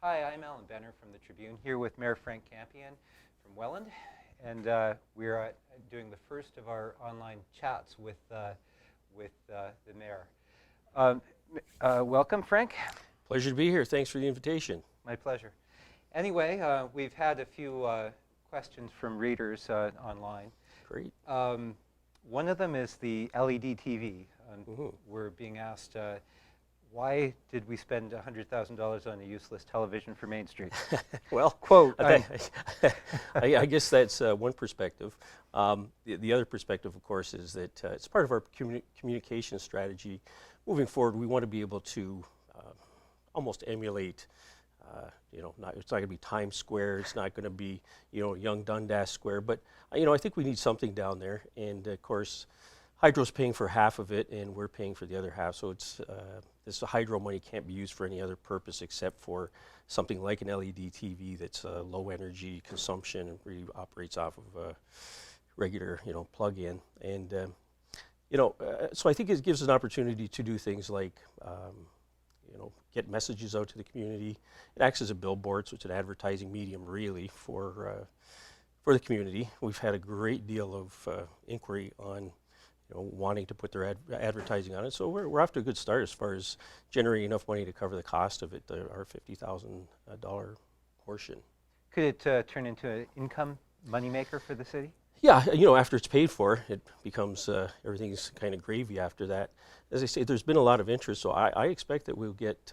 Hi, I'm Alan Benner from the Tribune, here with Mayor Frank Campion from Welland, and we're doing the first of our online chats with the mayor. Welcome, Frank. Pleasure to be here. Thanks for the invitation. My pleasure. Anyway, we've had a few questions from readers online. Great. One of them is the LED TV. We're being asked, why did we spend $100,000 on a useless television for Main Street? Well, quote. I guess that's one perspective. The other perspective, of course, is that it's part of our communication strategy. Moving forward, we want to be able to almost emulate, it's not going to be Times Square, it's not going to be, young Dundas Square, but, I think we need something down there. And, of course, Hydro's paying for half of it, and we're paying for the other half. So it's this Hydro money can't be used for any other purpose except for something like an LED TV that's low energy consumption and really operates off of a regular, plug-in. And so I think it gives an opportunity to do things like, get messages out to the community. It acts as a billboard, so it's an advertising medium really for the community. We've had a great deal of inquiry on wanting to put their advertising on it. So we're off to a good start as far as generating enough money to cover the cost of it, our $50,000 portion. Could it turn into an income moneymaker for the city? Yeah, after it's paid for, it becomes, everything's kind of gravy after that. As I say, there's been a lot of interest, so I expect that we'll get,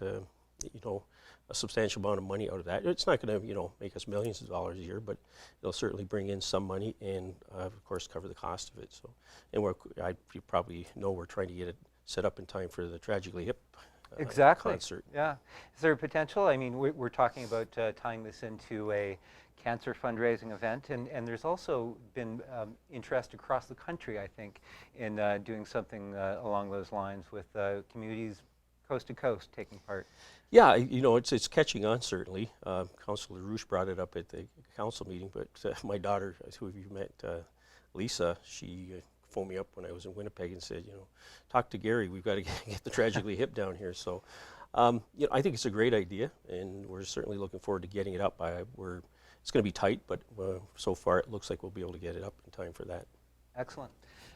a substantial amount of money out of that. It's not going to, make us millions of dollars a year, but it'll certainly bring in some money and, of course, cover the cost of it. So, and you probably know we're trying to get it set up in time for the Tragically Hip concert. Yeah. Is there a potential? I mean, we're talking about tying this into a cancer fundraising event, and there's also been interest across the country, I think, in doing something along those lines with communities coast to coast taking part. Yeah, it's catching on, certainly. Councillor Rouge brought it up at the council meeting, but my daughter, who you met, Lisa, she phoned me up when I was in Winnipeg and said, talk to Gary, we've got to get the Tragically Hip down here. So, I think it's a great idea, and we're certainly looking forward to getting it up. It's going to be tight, but so far it looks like we'll be able to get it up in time for that. Excellent.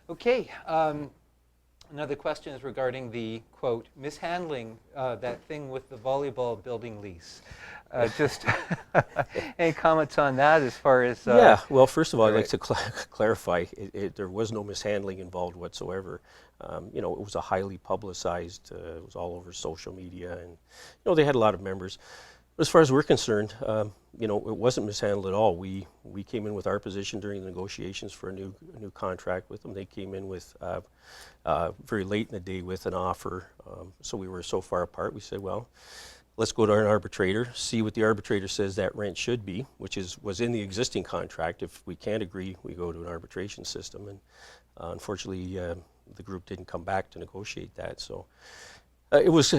Okay. Another question is regarding the, quote, mishandling, that thing with the volleyball building lease. Just any comments on that as far as... yeah, well, first of all, I'd like to clarify, there was no mishandling involved whatsoever. It was a highly publicized, it was all over social media, and, they had a lot of members. As far as we're concerned, it wasn't mishandled at all. We came in with our position during the negotiations for a new contract with them. They came in with very late in the day with an offer. So we were so far apart. We said, well, let's go to an arbitrator, see what the arbitrator says that rent should be, which was in the existing contract. If we can't agree, we go to an arbitration system. And unfortunately, the group didn't come back to negotiate that. So. It was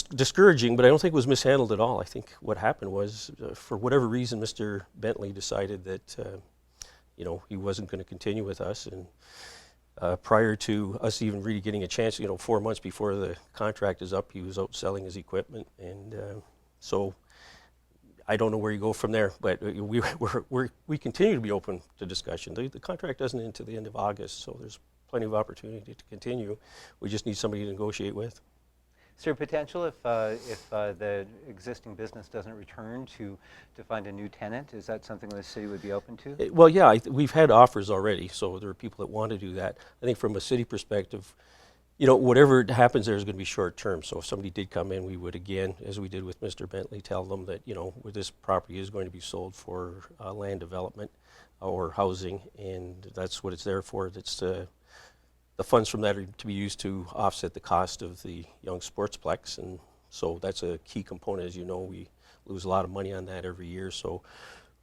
discouraging, but I don't think it was mishandled at all. I think what happened was, for whatever reason, Mr. Bentley decided that, he wasn't going to continue with us. And prior to us even really getting a chance, 4 months before the contract is up, he was out selling his equipment. And so I don't know where you go from there, but we continue to be open to discussion. The contract doesn't end until the end of August, so there's plenty of opportunity to continue. We just need somebody to negotiate with. Is there potential if the existing business doesn't return to find a new tenant? Is that something the city would be open to? Well, yeah, we've had offers already, so there are people that want to do that. I think from a city perspective, whatever happens there is going to be short term. So if somebody did come in, we would, again, as we did with Mr. Bentley, tell them that, this property is going to be sold for land development or housing, and that's what it's there for. That's the funds from that are to be used to offset the cost of the young sportsplex, and so that's a key component. As you know, we lose a lot of money on that every year, so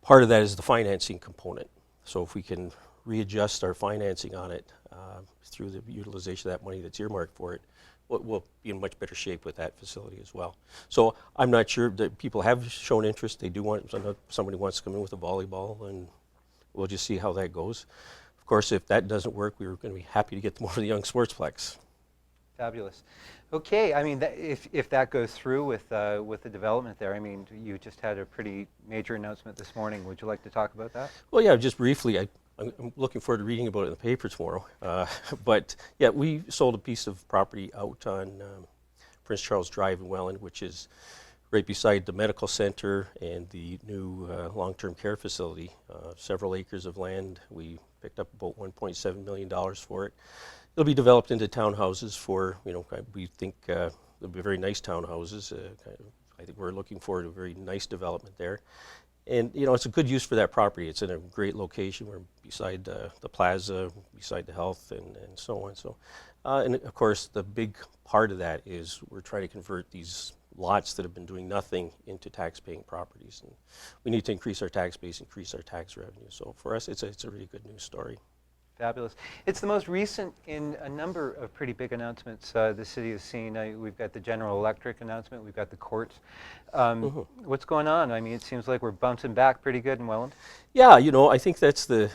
part of that is the financing component. So if we can readjust our financing on it through the utilization of that money that's earmarked for it, we'll be in much better shape with that facility as well. So I'm not sure that people have shown interest. They do want, somebody wants to come in with a volleyball, and we'll just see how that goes. Of course, if that doesn't work, we were going to be happy to get them over the young sportsplex. Fabulous. Okay, I mean, if that goes through with the development there, I mean, you just had a pretty major announcement this morning. Would you like to talk about that? Well, yeah, just briefly, I'm looking forward to reading about it in the paper tomorrow. But yeah, we sold a piece of property out on Prince Charles Drive in Welland, which is right beside the medical center and the new long-term care facility. Several acres of land. We picked up about $1.7 million for it. It'll be developed into townhouses for, we think they'll be very nice townhouses. I think we're looking forward to a very nice development there. And, it's a good use for that property. It's in a great location. We're beside the plaza, beside the health, and so on. So, and of course, the big part of that is we're trying to convert these lots that have been doing nothing into tax-paying properties. And we need to increase our tax base, increase our tax revenue. So for us, it's a really good news story. Fabulous. It's the most recent in a number of pretty big announcements the city has seen. We've got the General Electric announcement. We've got the courts. What's going on? I mean, it seems like we're bouncing back pretty good in Welland. Yeah, I think that's a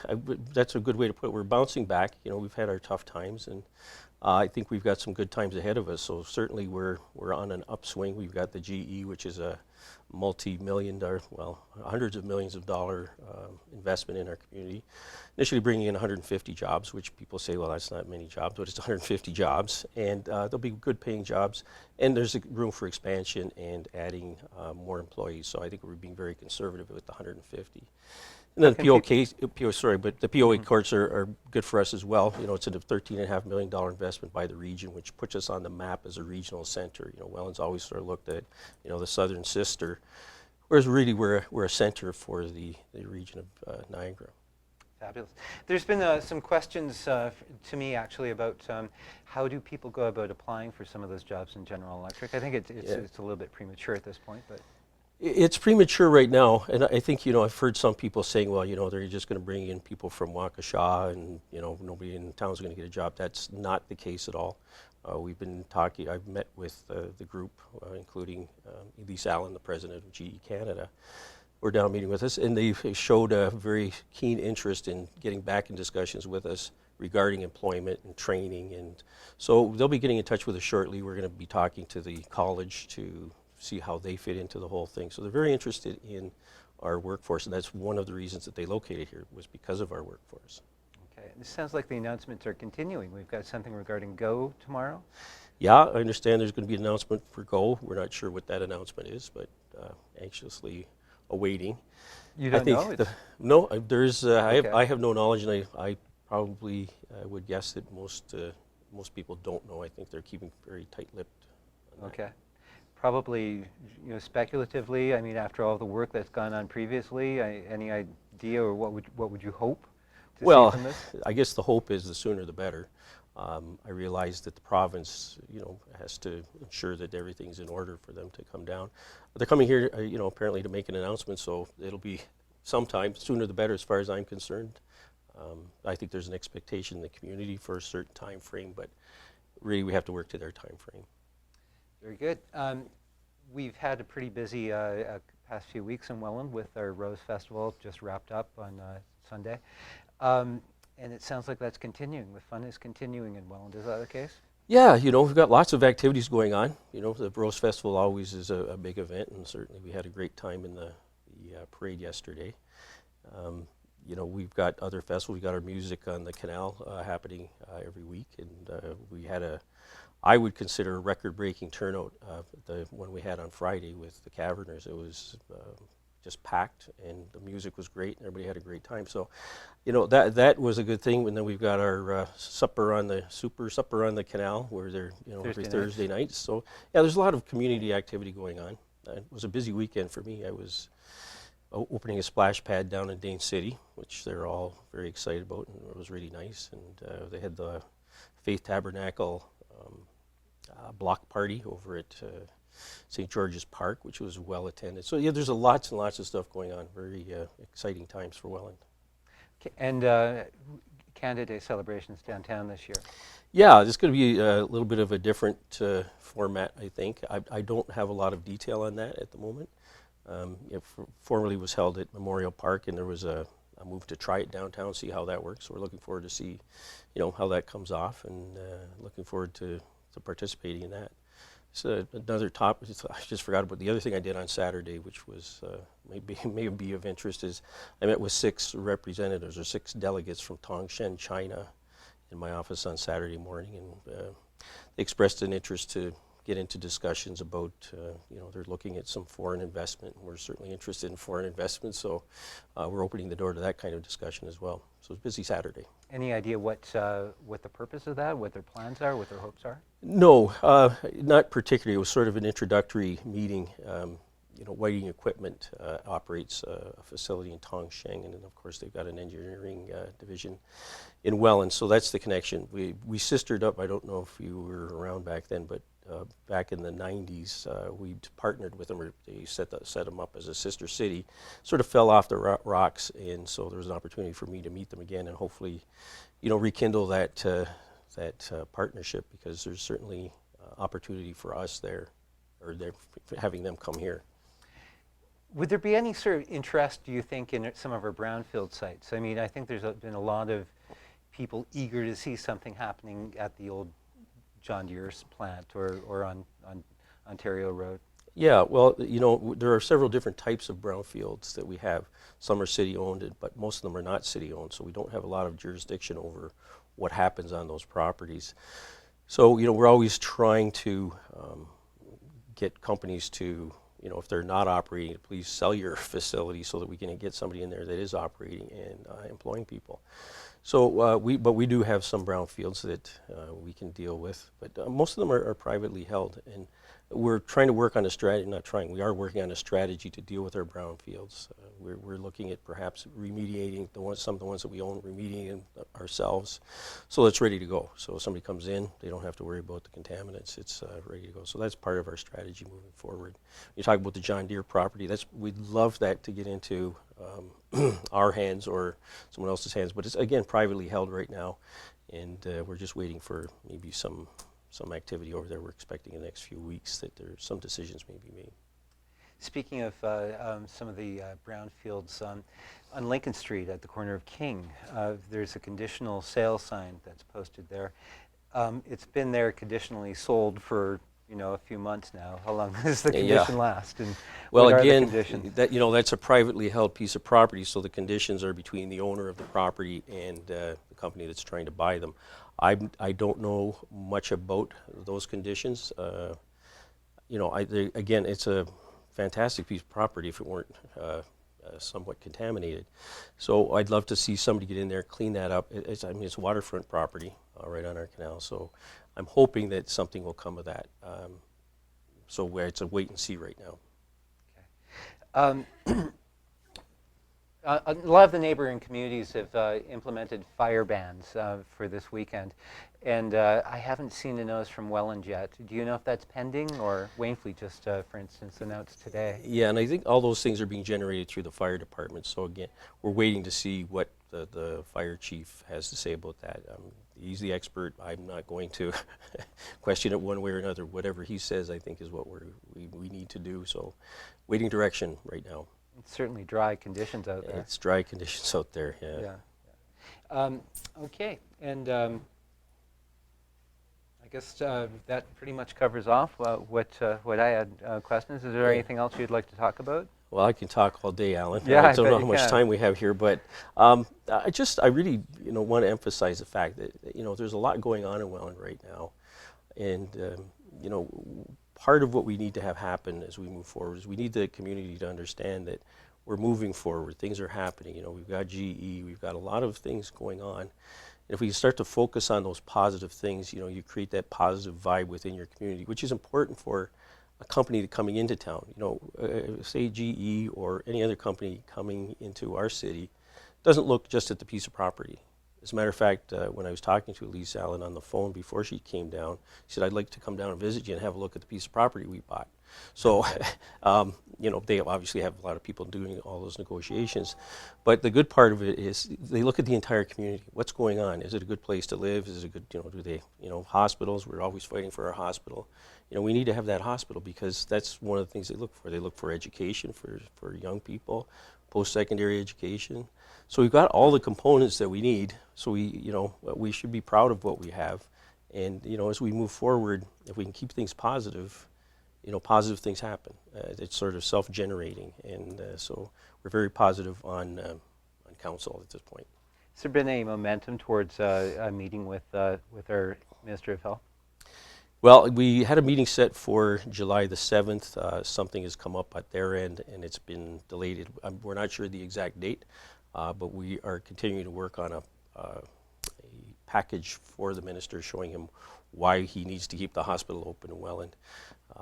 good way to put it. We're bouncing back. We've had our tough times, and I think we've got some good times ahead of us. So certainly we're on an upswing. We've got the GE, which is a multi-million-dollar, hundreds of millions of dollar investment in our community. Initially bringing in 150 jobs, which people say, well, that's not many jobs, but it's 150 jobs, and they'll be good paying jobs, and there's room for expansion and adding more employees. So I think we're being very conservative with the 150. And then the POA courts are good for us as well. It's a $13.5 million investment by the region, which puts us on the map as a regional center. Welland's always sort of looked at, the southern sister, whereas really we're a center for the region of Niagara. Fabulous. There's been some questions to me actually about how do people go about applying for some of those jobs in General Electric. I think it's a little bit premature at this point, but. It's premature right now, and I think, I've heard some people saying, well, they're just going to bring in people from Waukesha and, nobody in town is going to get a job. That's not the case at all. We've been talking, I've met with the group, including Elise Allen, the president of GE Canada. We're down meeting with us, and they showed a very keen interest in getting back in discussions with us regarding employment and training. And so they'll be getting in touch with us shortly. We're going to be talking to the college to see how they fit into the whole thing. So they're very interested in our workforce, and that's one of the reasons that they located here, was because of our workforce. Okay, and this sounds like the announcements are continuing. We've got something regarding GO tomorrow. Yeah, I understand there's going to be an announcement for GO. We're not sure what that announcement is, but anxiously awaiting. You don't know? No, there's. Okay. I have no knowledge, and I probably would guess that most people don't know. I think they're keeping very tight-lipped. Okay. Probably, speculatively. I mean, after all the work that's gone on previously, any idea, or what would you hope to see from this? I guess the hope is the sooner the better. I realize that the province, has to ensure that everything's in order for them to come down. But they're coming here, apparently to make an announcement, so it'll be sometime, sooner the better as far as I'm concerned. I think there's an expectation in the community for a certain time frame, but really we have to work to their time frame. Very good. We've had a pretty busy past few weeks in Welland with our Rose Festival, just wrapped up on Sunday. And it sounds like that's continuing. The fun is continuing in Welland. Is that the case? Yeah, we've got lots of activities going on. The Rose Festival always is a big event, and certainly we had a great time in the parade yesterday. We've got other festivals. We've got our music on the canal happening every week, and we had I would consider a record-breaking turnout, the one we had on Friday with the Caverners. It was just packed, and the music was great, and everybody had a great time. So, that was a good thing. And then we've got our supper on the canal, where they're every Thursday nights. So, yeah, there's a lot of community activity going on. It was a busy weekend for me. I was opening a splash pad down in Dane City, which they're all very excited about, and it was really nice. And they had the Faith Tabernacle block party over at St. George's Park, which was well attended. So yeah, there's lots and lots of stuff going on. Very exciting times for Welland. Okay. And Canada Day celebrations downtown this year. Yeah, it's going to be a little bit of a different format, I think. I don't have a lot of detail on that at the moment. It formerly was held at Memorial Park, and there was a move to try it downtown, see how that works. So we're looking forward to see, how that comes off, and looking forward to participating in that. So another topic, I just forgot about the other thing I did on Saturday, which was may be of interest, is I met with 6 representatives or 6 delegates from Tangshan, China, in my office on Saturday morning, and they expressed an interest to get into discussions about, they're looking at some foreign investment, and we're certainly interested in foreign investment, so we're opening the door to that kind of discussion as well. So it's a busy Saturday. Any idea what the purpose of that, what their plans are, what their hopes are? No, not particularly. It was sort of an introductory meeting. Whiting Equipment operates a facility in Tongsheng, and then of course they've got an engineering division in Welland, so that's the connection. We sistered up. I don't know if you were around back then, but back in the 90s, we partnered with them. They set them up as a sister city. Sort of fell off the rocks, and so there was an opportunity for me to meet them again and hopefully, rekindle that partnership, because there's certainly opportunity for us there, or having them come here. Would there be any sort of interest, do you think, in some of our brownfield sites? I mean, I think there's been a lot of people eager to see something happening at the old John Deere's plant or on Ontario Road. Yeah, well, there are several different types of brownfields that we have. Some are city-owned, but most of them are not city-owned, so we don't have a lot of jurisdiction over what happens on those properties. So, we're always trying to get companies to, if they're not operating, please sell your facility so that we can get somebody in there that is operating and employing people. So we do have some brownfields that we can deal with, but most of them are privately held, and we're trying to work on a strategy. We are working on a strategy to deal with our brownfields. We're looking at perhaps remediating some of the ones that we own, remediating ourselves, so it's ready to go. So if somebody comes in, they don't have to worry about the contaminants. It's ready to go. So that's part of our strategy moving forward. You talk about the John Deere property. We'd love that to get into our hands or someone else's hands, but it's again privately held right now, and we're just waiting for maybe some activity over there. We're expecting in the next few weeks that some decisions may be made. Speaking of some of the brownfields, on Lincoln Street at the corner of King, there's a conditional sale sign that's posted there. It's been there conditionally sold for a few months now. How long does the condition last? And well, what again, are the conditions? that's a privately held piece of property, so the conditions are between the owner of the property and the company that's trying to buy them. I don't know much about those conditions. Again, it's a fantastic piece of property if it weren't somewhat contaminated. So I'd love to see somebody get in there, clean that up. It's waterfront property right on our canal, so I'm hoping that something will come of that. So it's a wait and see right now. Okay. A lot of the neighboring communities have implemented fire bans for this weekend, and I haven't seen a notice from Welland yet. Do you know if that's pending, or Wainfleet just, for instance, announced today? Yeah, and I think all those things are being generated through the fire department. So again, we're waiting to see what the fire chief has to say about that. He's the expert. I'm not going to question it one way or another. Whatever he says, I think, is what we need to do. So waiting direction right now. It's certainly dry conditions out there. It's dry conditions out there, yeah. Okay, and I guess that pretty much covers off what I had questions. Is there anything else you'd like to talk about? Well, I can talk all day, Alan. Yeah, I don't know how much time we have here, but I really want to emphasize the fact that there's a lot going on in Welland right now, and part of what we need to have happen as we move forward is we need the community to understand that we're moving forward. Things are happening. We've got GE, we've got a lot of things going on. If we start to focus on those positive things, you create that positive vibe within your community, which is important for a company coming into town. Say GE or any other company coming into our city doesn't look just at the piece of property. As a matter of fact, when I was talking to Elise Allen on the phone before she came down, she said, I'd like to come down and visit you and have a look at the piece of property we bought. So, they obviously have a lot of people doing all those negotiations. But the good part of it is they look at the entire community. What's going on? Is it a good place to live? Is it a good, do they, hospitals? We're always fighting for our hospital. We need to have that hospital because that's one of the things they look for. They look for education for young people, post-secondary education. So we've got all the components that we need. So we should be proud of what we have, And as we move forward, if we can keep things positive, positive things happen. It's sort of self-generating, and so we're very positive on council at this point. Has there been any momentum towards a meeting with our Minister of Health? Well, we had a meeting set for July the 7th. Something has come up at their end, and it's been delayed. We're not sure the exact date, but we are continuing to work on a package for the minister showing him why he needs to keep the hospital open in Welland.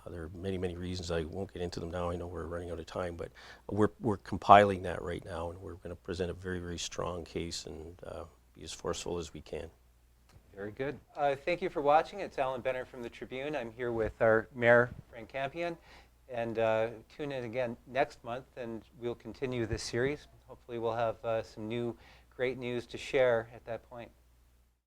There are many, many reasons. I won't get into them now. I know we're running out of time, but we're compiling that right now, and we're going to present a very, very strong case and be as forceful as we can. Very good. Thank you for watching. It's Alan Benner from the Tribune. I'm here with our Mayor, Frank Campion, and tune in again next month, and we'll continue this series. Hopefully we'll have some new great news to share at that point.